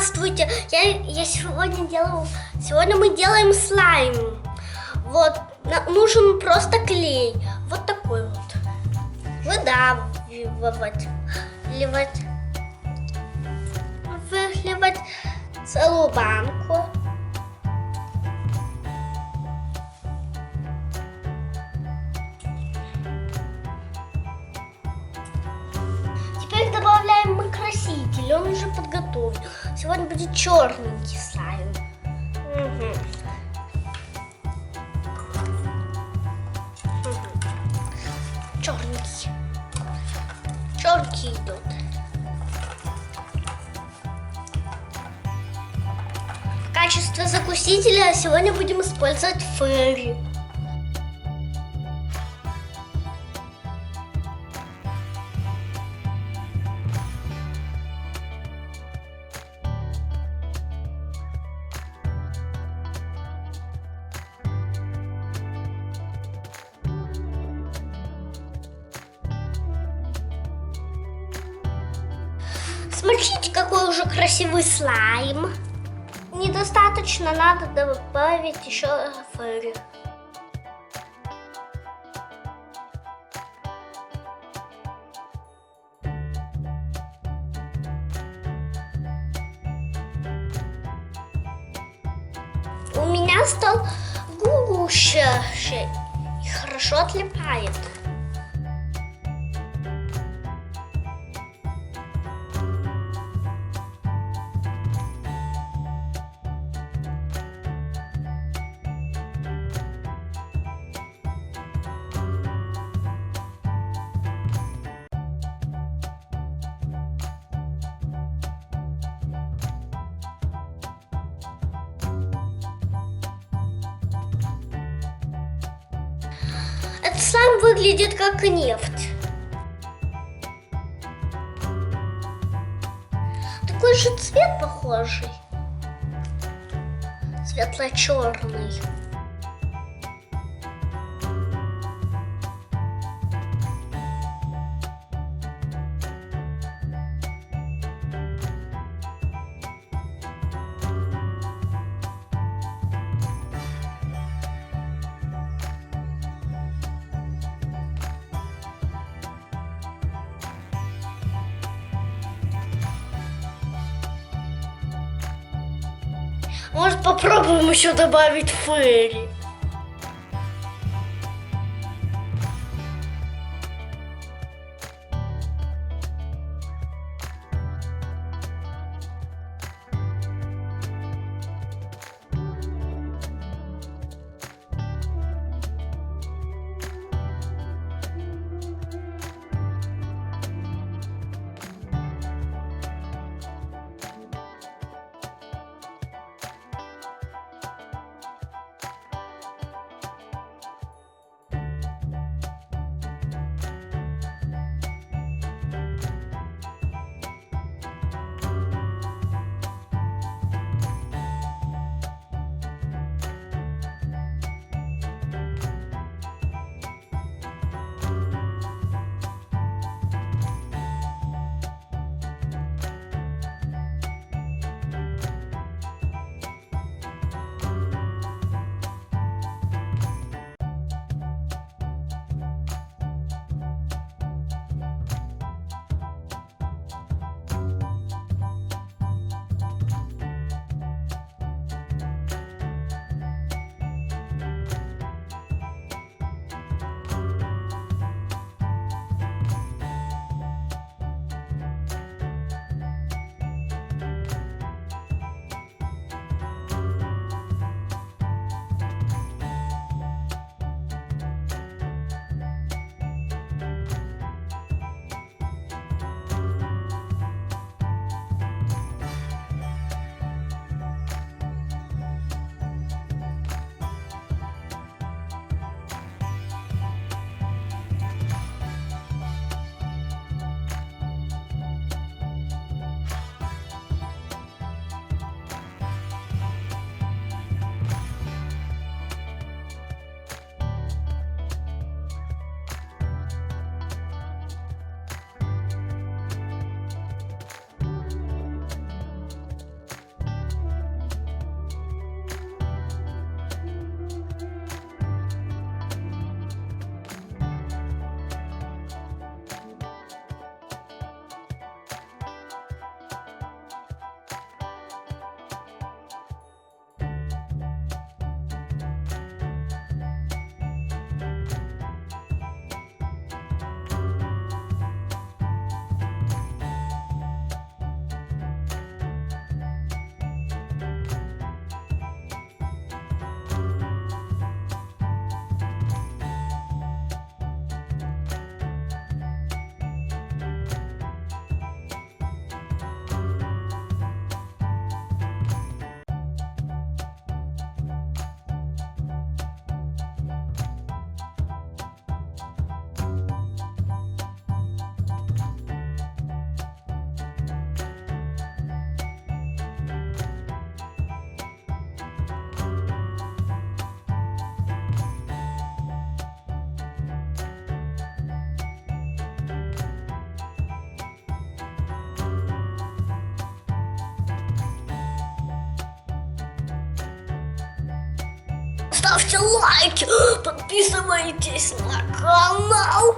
Здравствуйте! Сегодня мы делаем слайм. Вот, нужен просто клей. Вот такой вот. Выдавливать. Выхлебать целую банку. Теперь добавляем мы краситель, он уже подготовлен. Сегодня будет черненький слайм. Черненький. Черненький идет. В качестве закусителя сегодня будем использовать фэри. Смотрите, какой уже красивый слайм. Недостаточно, надо добавить еще фэри. У меня стал гуще и хорошо отлипает. Этот слайм выглядит как нефть. Такой же цвет похожий. Светло-черный. Может, попробуем еще добавить фэри? ставьте лайки, подписывайтесь на канал.